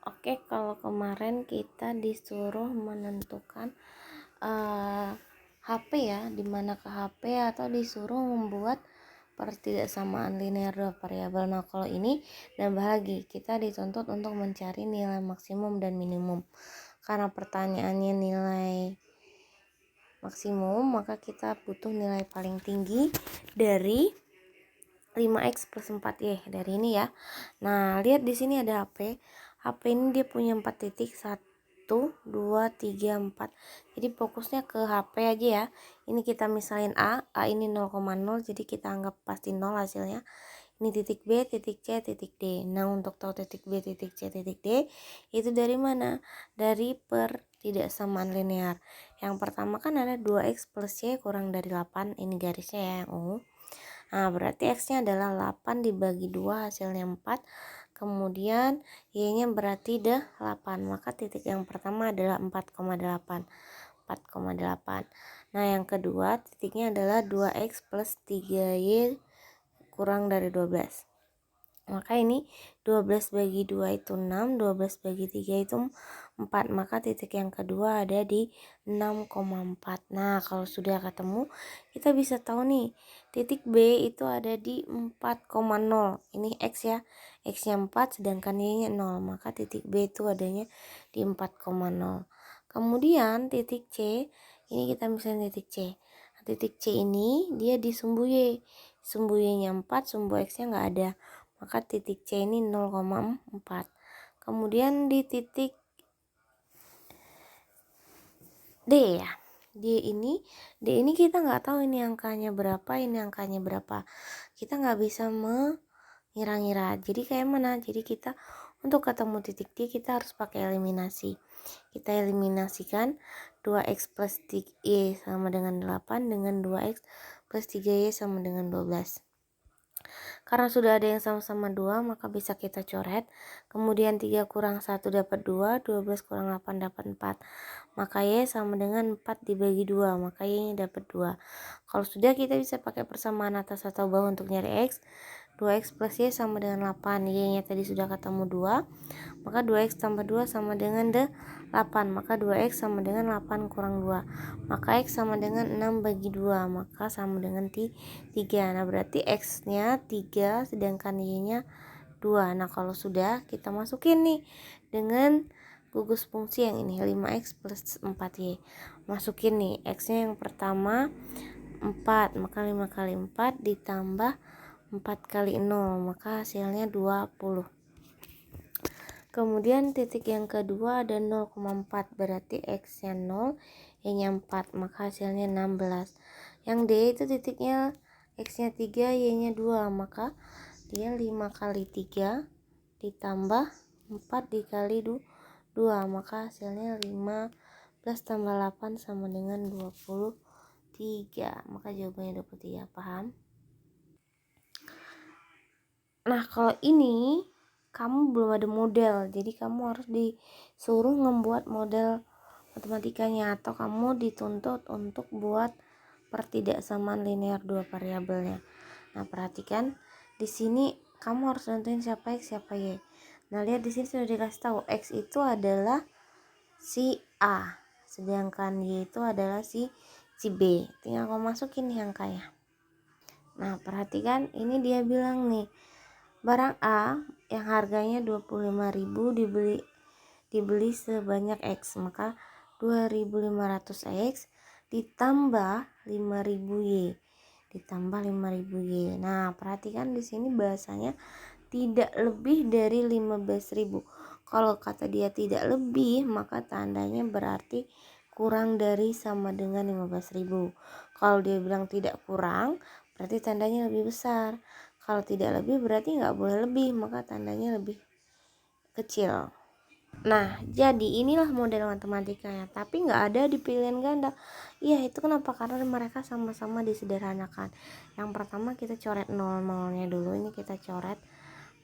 Oke, kalau kemarin kita disuruh menentukan HP ya, dimana ke HP atau disuruh membuat pertidaksamaan linear dua variabel. Nah, kalau ini nambah lagi, kita dituntut untuk mencari nilai maksimum dan minimum. Karena pertanyaannya nilai maksimum, maka kita butuh nilai paling tinggi dari 5x plus 4y dari ini ya. Nah, lihat di sini ada HP. HP ini dia punya 4 titik, 1 2 3 4. Jadi fokusnya ke HP aja ya. Ini kita misalin A ini 0,0, jadi kita anggap pasti 0 hasilnya. Ini titik B, titik C, titik D. Nah, untuk tahu titik B, titik C, titik D itu dari mana? Dari pertidaksamaan linear. Yang pertama kan ada 2x plus Y kurang dari 8, ini garisnya ya yang ungu. Nah, berarti X-nya adalah 8 dibagi 2 hasilnya 4. Kemudian Y-nya berarti 8. Maka titik yang pertama adalah 4,8. 4,8. Nah, yang kedua titiknya adalah 2X plus 3Y kurang dari 12. Maka ini 12 bagi 2 itu 6, 12 bagi 3 itu 4. Maka titik yang kedua ada di 6,4. Nah, kalau sudah ketemu, kita bisa tahu nih, titik B itu ada di 4,0. Ini X ya. X-nya 4 sedangkan Y-nya 0. Maka titik B itu adanya di 4,0. Kemudian titik C, ini kita misalnya titik C. Nah, titik C ini dia di sumbu Y. Sumbu Y-nya 4, sumbu X-nya nggak ada. Maka titik C ini 0,4. Kemudian di titik D ya. D ini kita nggak tahu ini angkanya berapa, ini angkanya berapa. Kita nggak bisa mengira-ngira. Jadi kayak mana? Jadi kita untuk ketemu titik D kita harus pakai eliminasi. Kita eliminasikan 2x plus 3y sama dengan 8 dengan 2x plus 3y sama dengan 12. Karena sudah ada yang sama-sama 2, maka bisa kita coret. Kemudian 3 kurang 1 dapat 2, 12 kurang 8 dapat 4. Maka Y sama dengan 4 dibagi 2, maka Y-nya dapat 2. Kalau sudah, kita bisa pakai persamaan atas atau bawah untuk nyari X. 2x plus Y sama dengan 8. Y-nya tadi sudah ketemu 2. Maka 2x tambah 2 sama dengan 8. Maka 2x sama dengan 8 kurang 2. Maka X sama dengan 6 bagi 2. Maka sama dengan 3. Nah, berarti X-nya 3 sedangkan Y-nya 2. Nah, kalau sudah, kita masukin nih dengan gugus fungsi yang ini 5x plus 4y. Masukin nih X-nya yang pertama 4, maka 5 kali 4 ditambah 4 kali 0, maka hasilnya 20. Kemudian titik yang kedua ada 0,4, berarti X-nya 0, Y-nya 4, maka hasilnya 16. Yang D itu titiknya X-nya 3, Y-nya 2, maka dia 5 kali 3 ditambah 4 dikali 2, maka hasilnya 15 tambah 8 sama dengan 23. Maka jawabannya 23, paham? Nah, kalau ini kamu belum ada model, jadi kamu harus disuruh membuat model matematikanya atau kamu dituntut untuk buat pertidaksamaan linear dua variabelnya. Nah, perhatikan di sini kamu harus nentuin siapa X siapa Y. Nah, lihat di sini sudah dikasih tahu X itu adalah si A, sedangkan Y itu adalah si B. Tinggal kamu masukin nih angkanya. Nah, perhatikan ini dia bilang nih, barang A yang harganya 25.000 dibeli sebanyak X, maka 2.500 X ditambah 5.000 Y ditambah 5.000 Y. Nah, perhatikan di sini bahasanya tidak lebih dari 15.000. Kalau kata dia tidak lebih, maka tandanya berarti kurang dari sama dengan 15.000. Kalau dia bilang tidak kurang, berarti tandanya lebih besar. Kalau tidak lebih berarti nggak boleh lebih, maka tandanya lebih kecil. Nah, jadi inilah model matematikanya, tapi nggak ada di pilihan ganda. Iya, itu kenapa? Karena mereka sama-sama disederhanakan. Yang pertama kita coret 0-0-nya dulu, ini kita coret.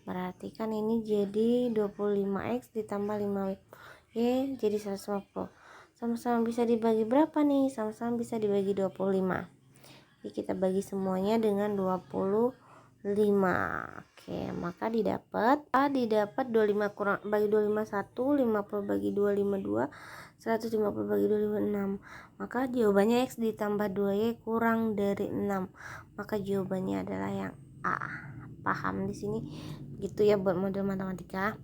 Berarti kan ini jadi 25x ditambah 5y jadi 150. Sama-sama bisa dibagi berapa nih? Sama-sama bisa dibagi 25. Jadi kita bagi semuanya dengan 25. Oke, maka didapat 25 kurang bagi 25 1, 50 bagi 2 52, 150 bagi 2 56. Maka jawabannya X ditambah 2Y kurang dari 6. Maka jawabannya adalah yang A. Paham di sini? Gitu ya buat model matematika.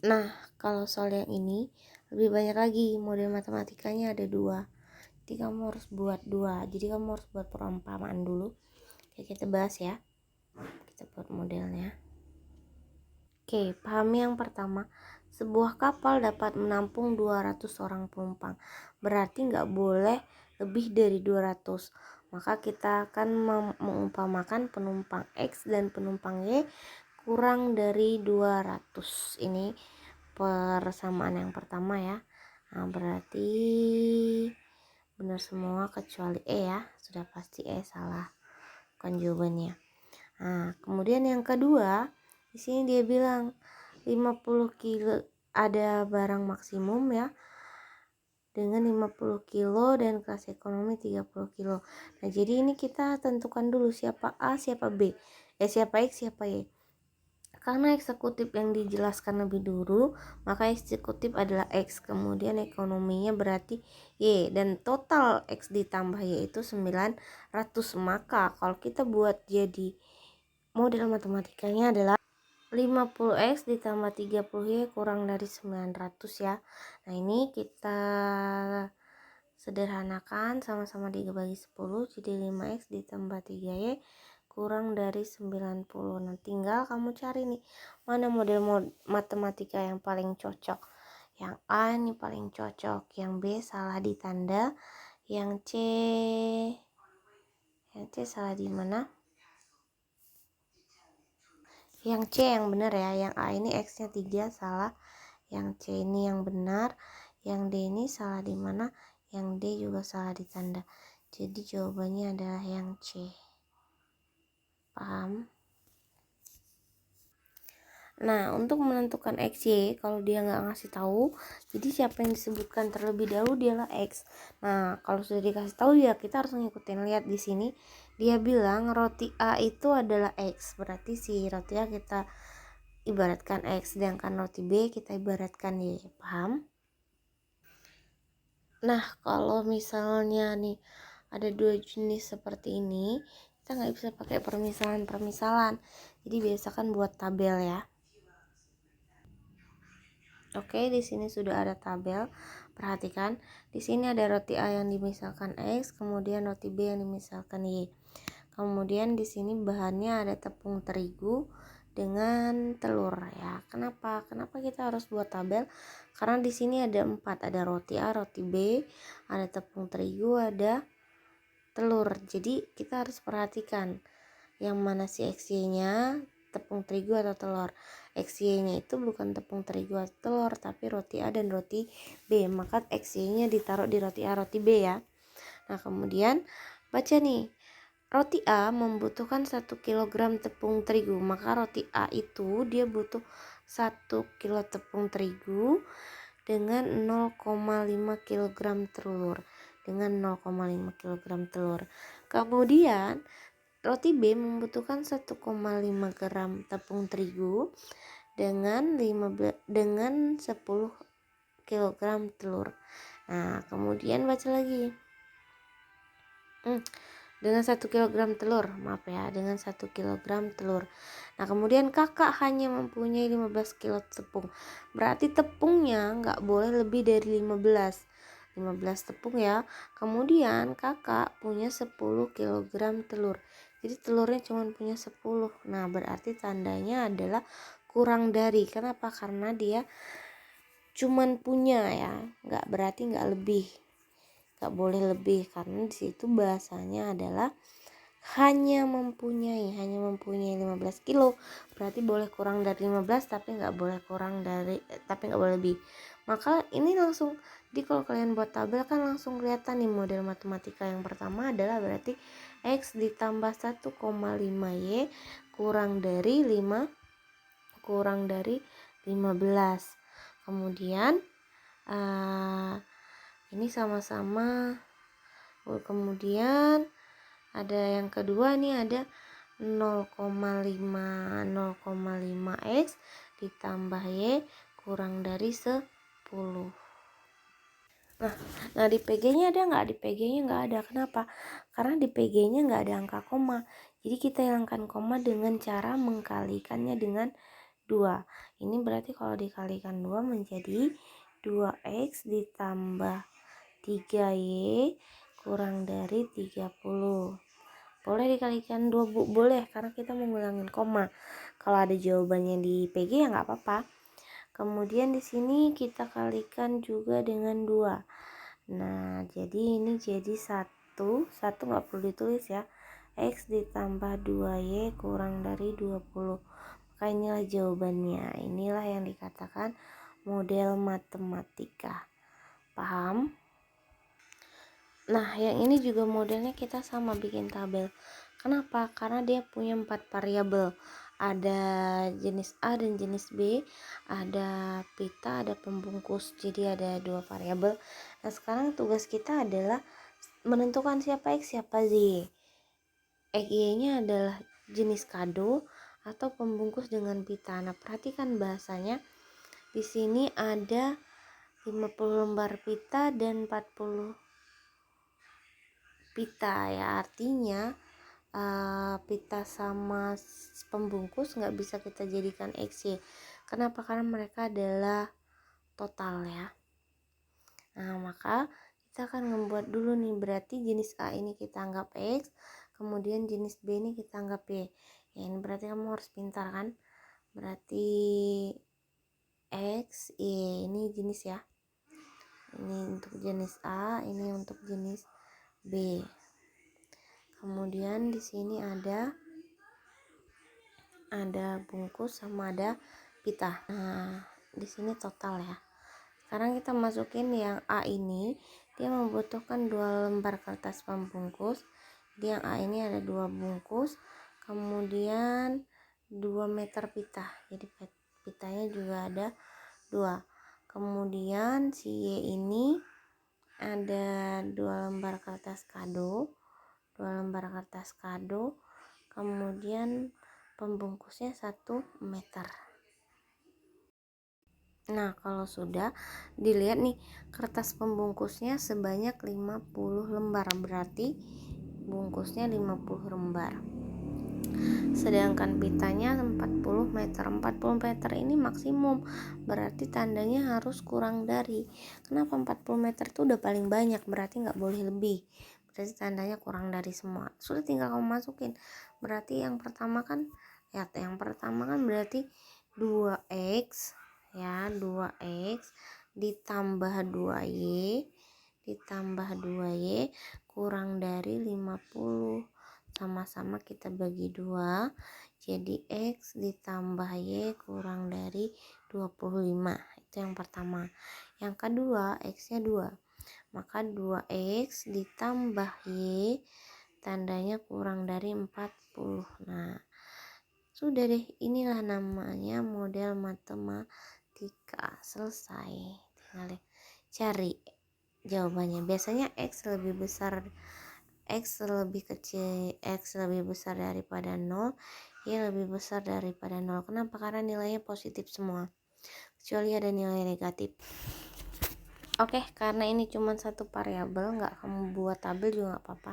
Nah, kalau soal yang ini lebih banyak lagi, model matematikanya ada 2. Jadi kamu harus buat 2. Jadi kamu harus buat perumpamaan dulu. Oke, kita bahas ya. Kita buat modelnya. Oke, pahami yang pertama. Sebuah kapal dapat menampung 200 orang penumpang. Berarti nggak boleh lebih dari 200. Maka kita akan mengumpamakan penumpang X dan penumpang Y kurang dari 200. Ini persamaan yang pertama ya. Nah, berarti benar semua kecuali E ya. Sudah pasti E salah. Bukan jawabannya. Nah, kemudian yang kedua, di sini dia bilang 50 kilo, ada barang maksimum ya dengan 50 kilo dan kelas ekonomi 30 kilo. Nah, jadi ini kita tentukan dulu siapa A, siapa B. Siapa X, siapa Y. Karena eksekutif yang dijelaskan lebih dulu, maka eksekutif adalah X, kemudian ekonominya berarti Y, dan total X ditambah Y itu 900. Maka kalau kita buat jadi model matematikanya adalah 50X ditambah 30Y kurang dari 900 ya. Nah, ini kita sederhanakan, sama-sama dibagi 10, jadi 5X ditambah 3Y kurang dari 90. Nah, tinggal kamu cari nih mana model matematika yang paling cocok. Yang A ini paling cocok, yang B salah di tanda, yang C salah di mana? Yang C yang benar ya, yang A ini X nya 3 salah, yang C ini yang benar, yang D ini salah di mana, yang D juga salah di tanda. Jadi jawabannya adalah yang C. Paham? Nah, untuk menentukan XY, kalau dia nggak ngasih tahu, jadi siapa yang disebutkan terlebih dahulu dialah X. Nah, kalau sudah dikasih tahu ya kita harus ngikutin. Lihat di sini, dia bilang roti A itu adalah X, berarti si roti A kita ibaratkan X, sedangkan roti B kita ibaratkan Y. Paham? Nah, kalau misalnya nih ada 2 jenis seperti ini, kita nggak bisa pakai permisalan. Jadi biasakan buat tabel ya. Oke, di sini sudah ada tabel. Perhatikan, di sini ada roti A yang dimisalkan X, kemudian roti B yang dimisalkan Y. Kemudian di sini bahannya ada tepung terigu dengan telur ya. Kenapa kita harus buat tabel? Karena di sini ada 4, ada roti A, roti B, ada tepung terigu, ada telur. Jadi kita harus perhatikan yang mana si XY-nya, tepung terigu atau telur. XY-nya itu bukan tepung terigu atau telur, tapi roti A dan roti B. Maka XY-nya ditaruh di roti A, roti B ya. Nah, kemudian baca nih. Roti A membutuhkan 1 kg tepung terigu. Maka roti A itu dia butuh 1 kg tepung terigu dengan 0,5 kg telur. Kemudian roti B membutuhkan 1,5 gram tepung terigu dengan 10 kg telur. Nah, kemudian baca lagi. Dengan 1 kg telur, dengan 1 kg telur. Nah, kemudian kakak hanya mempunyai 15 kg tepung. Berarti tepungnya nggak boleh lebih dari 15 tepung ya. Kemudian kakak punya 10 kg telur. Jadi telurnya cuma punya 10. Nah, berarti tandanya adalah kurang dari. Kenapa? Karena dia cuman punya ya, berarti nggak lebih. Nggak boleh lebih, karena disitu bahasanya adalah hanya mempunyai 15 kilo. Berarti boleh kurang dari 15, tapi nggak boleh lebih. Maka ini langsung kalau kalian buat tabel kan langsung kelihatan nih model matematika yang pertama adalah berarti X ditambah 1,5 Y kurang dari 15. Kemudian ini sama-sama. Kemudian ada yang kedua nih, ada 0,5 X ditambah Y kurang dari 10. Nah di PG-nya ada nggak? Di PG-nya nggak ada. Kenapa? Karena di PG-nya nggak ada angka koma. Jadi kita hilangkan koma dengan cara mengkalikannya dengan 2. Ini berarti kalau dikalikan 2 menjadi 2X ditambah 3Y kurang dari 30. Boleh dikalikan 2 Bu? Boleh, karena kita mau ngulangin koma. Kalau ada jawabannya di PG ya nggak apa-apa. Kemudian di sini kita kalikan juga dengan 2. Nah, jadi ini jadi 1 nggak perlu ditulis ya. X ditambah 2Y kurang dari 20. Maka inilah jawabannya. Inilah yang dikatakan model matematika. Paham? Nah, yang ini juga modelnya kita sama bikin tabel. Kenapa? Karena dia punya 4 variabel. Ada jenis A dan jenis B, ada pita, ada pembungkus. Jadi ada 2 variabel. Nah, sekarang tugas kita adalah menentukan siapa X, siapa Z. Y-nya adalah jenis kado atau pembungkus dengan pita. Nah, perhatikan bahasanya. Di sini ada 50 lembar pita dan 40 pita ya, artinya pita sama pembungkus nggak bisa kita jadikan XY. Kenapa? Karena mereka adalah total ya. Nah, maka kita akan membuat dulu nih, berarti jenis A ini kita anggap X, kemudian jenis B ini kita anggap Y. Ya, ini berarti kamu harus pintar kan? Berarti X, Y ini jenis ya. Ini untuk jenis A, ini untuk jenis B. Kemudian di sini ada bungkus sama ada pita. Nah, di sini total ya. Sekarang kita masukin yang A ini, dia membutuhkan 2 lembar kertas pembungkus. Jadi yang A ini ada 2 bungkus, kemudian 2 meter pita. Jadi pitanya juga ada 2. Kemudian si Y ini ada 2 lembar kertas kado. 2 lembar kertas kado, kemudian pembungkusnya 1 meter. Nah, kalau sudah dilihat nih, kertas pembungkusnya sebanyak 50 lembar, berarti bungkusnya 50 lembar. Sedangkan pitanya 40 meter. 40 meter ini maksimum, berarti tandanya harus kurang dari. Kenapa 40 meter itu udah paling banyak, berarti nggak boleh lebih. Berarti tandanya kurang dari semua. Sudah, tinggal kamu masukin. Berarti yang pertama kan berarti 2X ya, 2X ditambah 2Y kurang dari 50. Sama-sama kita bagi 2, jadi X ditambah Y kurang dari 25. Itu yang pertama. Yang kedua, X nya 2, maka 2X ditambah Y tandanya kurang dari 40. Nah, sudah deh, inilah namanya model matematika. Selesai, tinggal cari jawabannya. Biasanya X lebih besar, X lebih kecil, X lebih besar daripada 0, Y lebih besar daripada 0. Kenapa? Karena nilainya positif semua, kecuali ada nilai negatif. Oke, karena ini cuma satu variabel, nggak kamu buat tabel juga nggak apa-apa.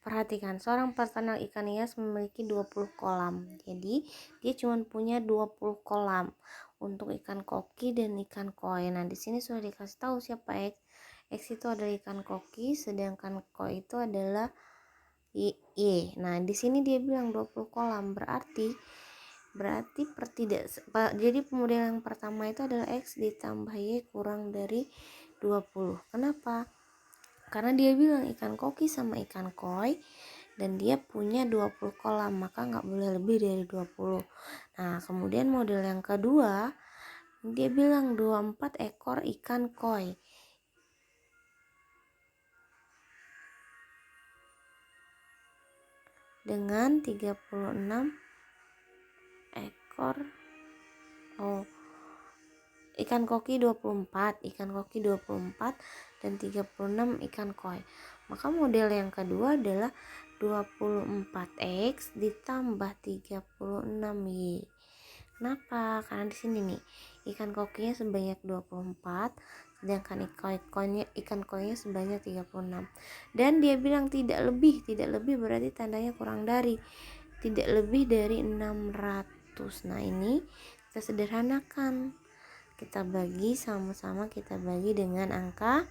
Perhatikan, seorang peternak ikan hias memiliki 20 kolam. Jadi, dia cuma punya 20 kolam untuk ikan koki dan ikan koi. Nah, di sini sudah dikasih tahu siapa X. X itu adalah ikan koki, sedangkan koi itu adalah Y. Nah, di sini dia bilang 20 kolam, berarti jadi model yang pertama itu adalah X ditambah Y kurang dari 20. Kenapa? Karena dia bilang ikan koki sama ikan koi dan dia punya 20 kolam, maka nggak boleh lebih dari 20. Nah, kemudian model yang kedua, dia bilang 24 ekor ikan koi. Dengan 36 ekor ikan koki 24 dan 36 ikan koi. Maka model yang kedua adalah 24x ditambah 36y. Kenapa? Karena di sini nih ikan kokinya sebanyak 24, sedangkan ikan koinya sebanyak 36. Dan dia bilang tidak lebih berarti tandanya kurang dari, tidak lebih dari 600. Nah, ini kita sederhanakan. Kita bagi sama-sama, kita bagi dengan angka,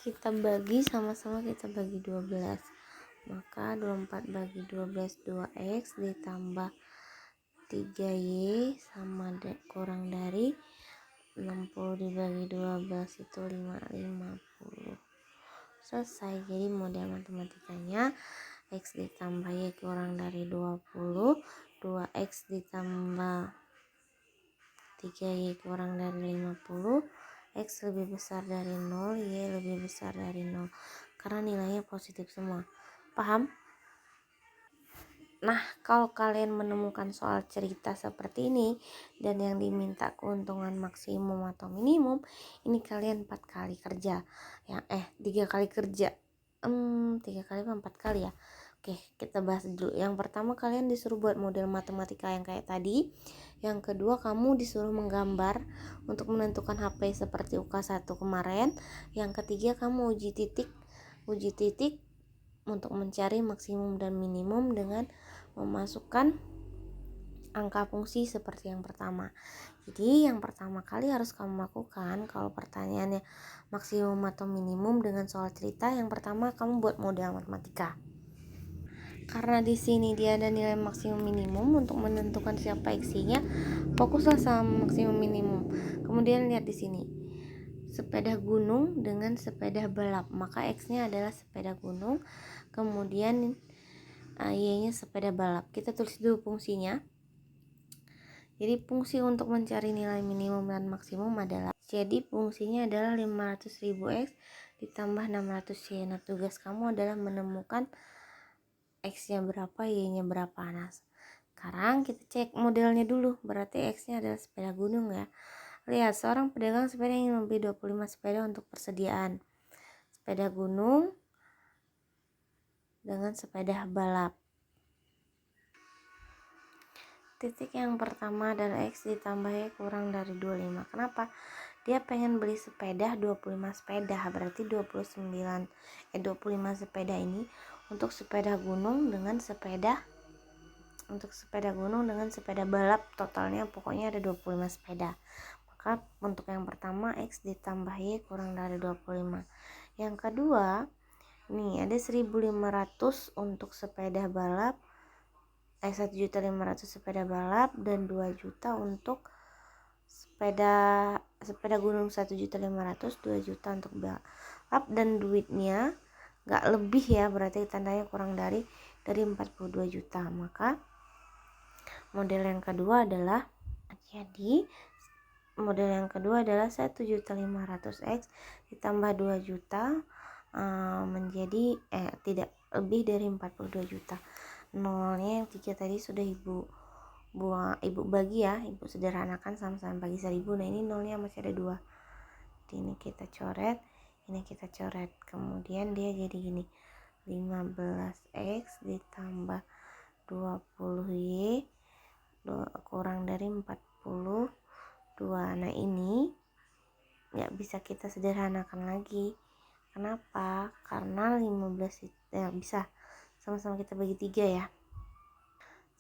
kita bagi sama-sama, kita bagi 12. Maka 24 bagi 12 2x ditambah 3y sama kurang dari 60 dibagi 12 itu 50. Selesai. Jadi model matematikanya x ditambah y kurang dari 20, 2x ditambah 3y kurang dari 50, x lebih besar dari 0, y lebih besar dari 0 karena nilainya positif semua. Paham? Nah, kalau kalian menemukan soal cerita seperti ini dan yang diminta keuntungan maksimum atau minimum, ini kalian 4 kali kerja. 3 kali kerja. 3 kali apa 4 kali ya? Oke, kita bahas dulu. Yang pertama, kalian disuruh buat model matematika yang kayak tadi. Yang kedua, kamu disuruh menggambar untuk menentukan HP seperti UK1 kemarin. Yang ketiga, kamu uji titik untuk mencari maksimum dan minimum dengan memasukkan angka fungsi seperti yang pertama. Jadi yang pertama kali harus kamu lakukan kalau pertanyaannya maksimum atau minimum dengan soal cerita, yang pertama kamu buat model matematika. Karena di sini dia ada nilai maksimum minimum, untuk menentukan siapa x-nya, fokuslah sama maksimum minimum. Kemudian lihat di sini. Sepeda gunung dengan sepeda balap, maka x-nya adalah sepeda gunung, kemudian y-nya sepeda balap. Kita tulis dulu fungsinya. Jadi fungsi untuk mencari nilai minimum dan maksimum adalah, jadi fungsinya adalah 500.000 x ditambah 600y. Nah, tugas kamu adalah menemukan x-nya berapa, y-nya berapa. Nah, sekarang kita cek modelnya dulu. Berarti x-nya adalah sepeda gunung ya. Lihat, seorang pedagang sepeda ingin membeli 25 sepeda untuk persediaan sepeda gunung dengan sepeda balap. Titik yang pertama adalah x ditambah y kurang dari 25. Kenapa? Dia pengen beli sepeda 25 sepeda, berarti 25 sepeda ini untuk sepeda gunung dengan sepeda balap, totalnya pokoknya ada 25 sepeda. Maka untuk yang pertama x ditambah y kurang dari 25. Yang kedua, nih ada 1.500 untuk sepeda balap, 1.500.000 sepeda balap dan 2 juta untuk sepeda gunung. 1.500.000, 2 juta untuk balap, dan duitnya nggak lebih ya, berarti tandanya kurang dari 42 juta. Maka model yang kedua adalah 1.500.000 x ditambah 2 juta menjadi tidak lebih dari 42 juta. Nolnya yang 3 tadi sudah ibu bagi ya, ibu sederhanakan sama-sama bagi 1.000. Nah, ini nolnya masih ada 2. Ini kita coret, kemudian dia jadi gini, 15x ditambah 20y kurang dari 42. Nah, ini nggak bisa kita sederhanakan lagi. Kenapa? Karena 15 bisa sama-sama kita bagi 3 ya.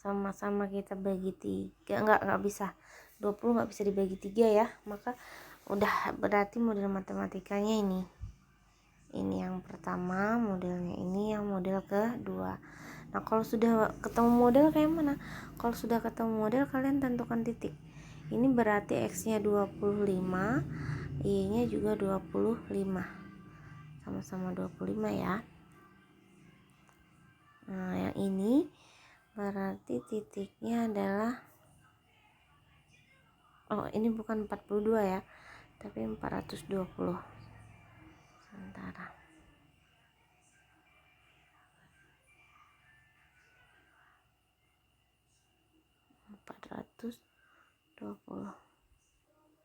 Sama-sama kita bagi 3. Enggak bisa. 20 nggak bisa dibagi 3 ya. Maka udah, berarti model matematikanya ini yang pertama, modelnya ini yang model kedua. Nah, kalau sudah ketemu model kayak mana? Kalau sudah ketemu model, kalian tentukan titik. Ini berarti x-nya 25, y-nya juga 25. Sama-sama 25 ya. Nah, yang ini berarti titiknya adalah, ini bukan 42 ya, tapi 420. Sementara 420.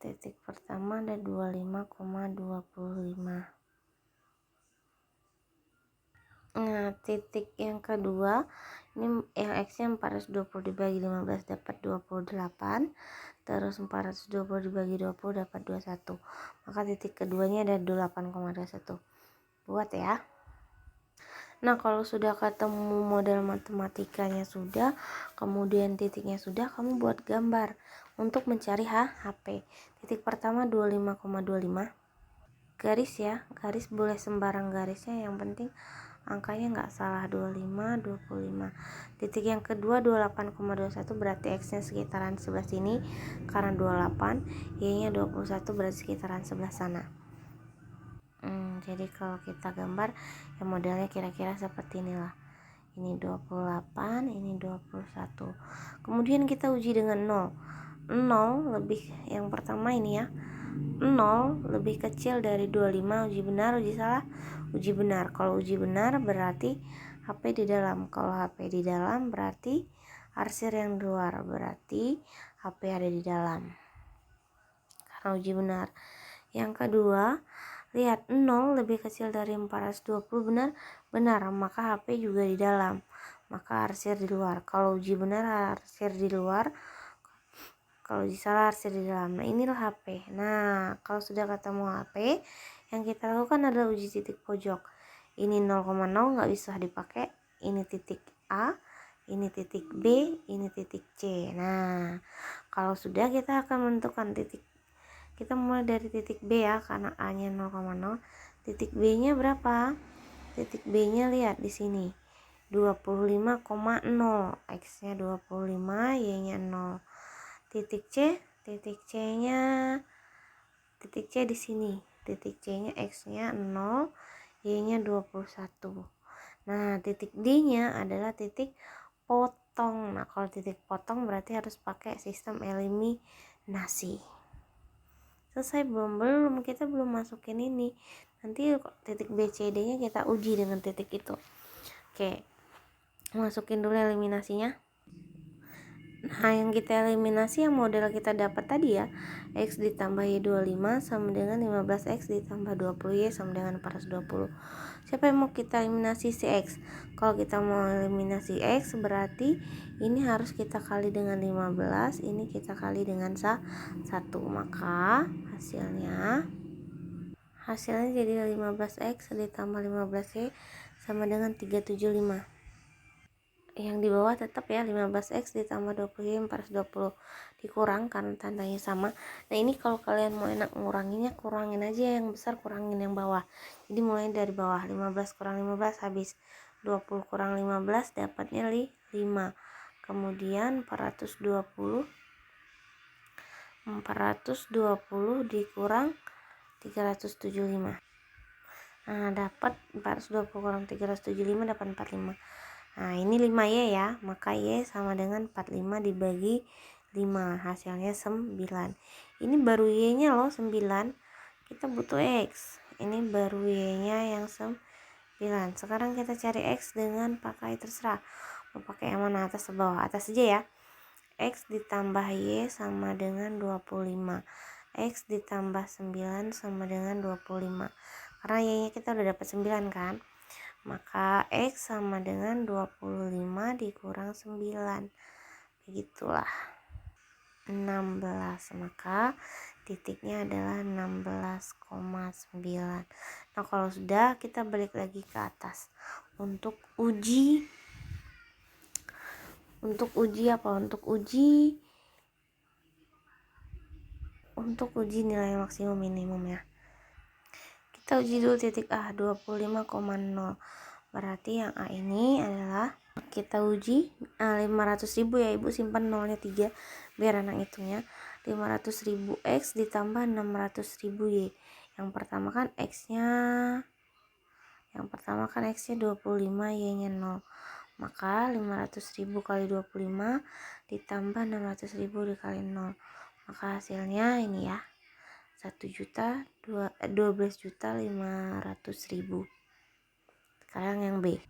Titik pertama ada 25,25. Nah, titik yang kedua ini yang X-nya 420 dibagi 15 dapat 28. Terus 420 dibagi 20 dapat 21. Maka titik keduanya ada 8,21. Buat ya. Nah, kalau sudah ketemu model matematikanya sudah, kemudian titiknya sudah, kamu buat gambar untuk mencari HP. Titik pertama 25,25. Garis ya, garis boleh sembarang garisnya, yang penting angkanya nggak salah. 25, 25. Titik yang kedua 28,21, berarti X nya sekitaran sebelah sini karena 28, Y nya 21 berarti sekitaran sebelah sana. Jadi kalau kita gambar ya modelnya kira-kira seperti inilah. Ini 28, ini 21. Kemudian kita uji dengan 0. 0 lebih, yang pertama ini ya, 0 lebih kecil dari 25. Uji benar, uji salah, uji benar. Kalau uji benar berarti HP di dalam. Kalau HP di dalam berarti arsir yang di luar, berarti HP ada di dalam, karena uji benar. Yang kedua, lihat 0 lebih kecil dari 420, benar? Benar, maka HP juga di dalam, maka arsir di luar. Kalau uji benar arsir di luar, kalau uji salah arsir di dalam. Nah, inilah HP. Nah, kalau sudah ketemu HP, yang kita lakukan adalah uji titik pojok. Ini 0,0 nggak bisa dipakai. Ini titik A, ini titik B, ini titik C. Nah, kalau sudah kita akan menentukan titik. Kita mulai dari titik B ya, karena A nya 0,0. Titik B nya berapa? Titik B nya lihat di sini 25,0. X nya 25, Y nya 0. Titik C nya, titik C di sini. Titik C nya X nya 0, Y nya 21. Nah, titik D nya adalah titik potong. Nah, kalau titik potong berarti harus pakai sistem eliminasi. Selesai belum? Kita belum masukin ini. Nanti titik B, C, D nya kita uji dengan titik itu. Oke, masukin dulu eliminasinya. Nah, yang kita eliminasi yang model kita dapat tadi ya, X ditambah Y 25 sama dengan 15X ditambah 20Y sama dengan 420. Siapa yang mau kita eliminasi? Si X. Kalau kita mau eliminasi X berarti ini harus kita kali dengan 15, ini kita kali dengan 1. Maka hasilnya jadi 15X ditambah 15Y sama dengan 375. Yang di bawah tetap ya 15X ditambah 20Y 420 dikurang karena tandanya sama. Nah, ini kalau kalian mau enak nguranginnya, kurangin aja yang besar, kurangin yang bawah. Jadi mulai dari bawah, 15 kurang 15 habis, 20 kurang 15 dapatnya 5. Kemudian 420 dikurang 375. Nah, dapat 420 kurang 375 dapat 45. Nah, ini 5Y ya, maka Y sama dengan 45 dibagi 5, hasilnya 9. Ini baru Y nya loh 9, kita butuh X. Ini baru Y nya yang 9. Sekarang kita cari X dengan pakai, terserah mau pakai yang mana, atas atau bawah. Atas aja ya. X ditambah Y sama dengan 25. X ditambah 9 sama dengan 25. Karena Y nya kita udah dapat 9 kan, maka X sama dengan 25 dikurang 9, begitulah, 16. Maka titiknya adalah 16,9. Nah, kalau sudah, kita balik lagi ke atas untuk uji apa? Untuk uji nilai maksimum minimum ya. Kita uji dulu titik A 25,0. Berarti yang A ini adalah, kita uji 500.000 ya, ibu simpan nolnya 3 biar anak hitungnya. 500.000 X ditambah 600.000 Y. Yang pertama kan X nya 25, Y nya 0. Maka 500.000 kali 25 ditambah 600.000 dikali 0. Maka hasilnya ini ya, 12.500.000. Sekarang yang B.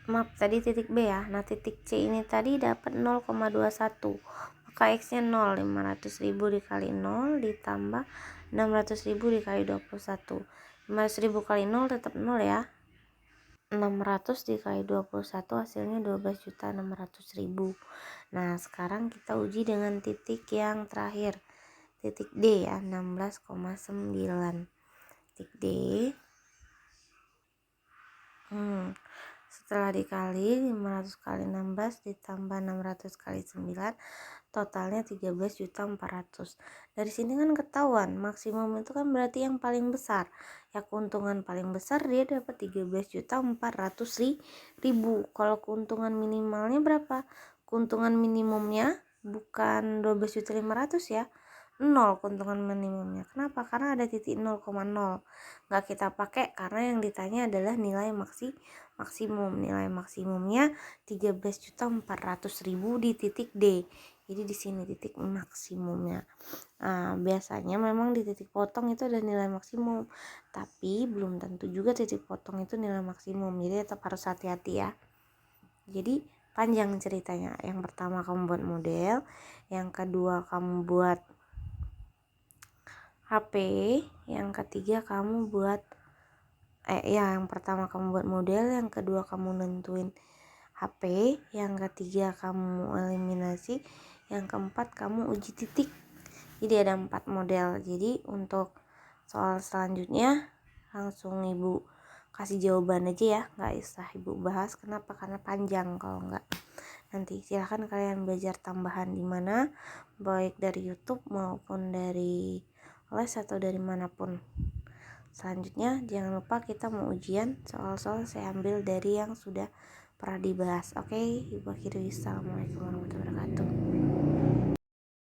Maaf, tadi titik B ya. Nah, titik C ini tadi dapat 0,21. Maka X nya 0, 500.000 dikali 0 ditambah 600.000 dikali 21. 500.000 kali 0 tetap 0 ya. 600 dikali 21 hasilnya 12.600.000. Nah, sekarang kita uji dengan titik yang terakhir. Titik D ya, 16,9. Titik D. Setelah dikali 500 kali 16 ditambah 600 kali 9, totalnya 13.400.000. Dari sini kan ketahuan maksimum itu kan berarti yang paling besar. Ya, keuntungan paling besar dia dapat 13.400.000. Kalau keuntungan minimalnya berapa? Keuntungan minimumnya bukan 12.500.000 ya. 0 keuntungan minimumnya. Kenapa? Karena ada titik 0,0. Nggak kita pakai karena yang ditanya adalah nilai maksimum. Nilai maksimumnya 13.400.000 di titik D. Jadi di sini titik maksimumnya. Biasanya memang di titik potong itu ada nilai maksimum, tapi belum tentu juga titik potong itu nilai maksimum. Jadi tetap harus hati-hati ya. Jadi panjang ceritanya. Yang pertama kamu buat model, yang kedua kamu buat HP, yang ketiga kamu buat yang pertama kamu buat model, yang kedua kamu nentuin HP, yang ketiga kamu eliminasi, yang keempat kamu uji titik. Jadi ada 4 model. Jadi untuk soal selanjutnya langsung ibu kasih jawaban aja ya, nggak usah ibu bahas. Kenapa? Karena panjang kalau nggak. Nanti silahkan kalian belajar tambahan di mana, baik dari YouTube maupun dari les atau dari manapun. Selanjutnya jangan lupa kita mau ujian, soal-soal saya ambil dari yang sudah pernah dibahas. Oke, Ibu akhiri. Assalamualaikum warahmatullahi wabarakatuh.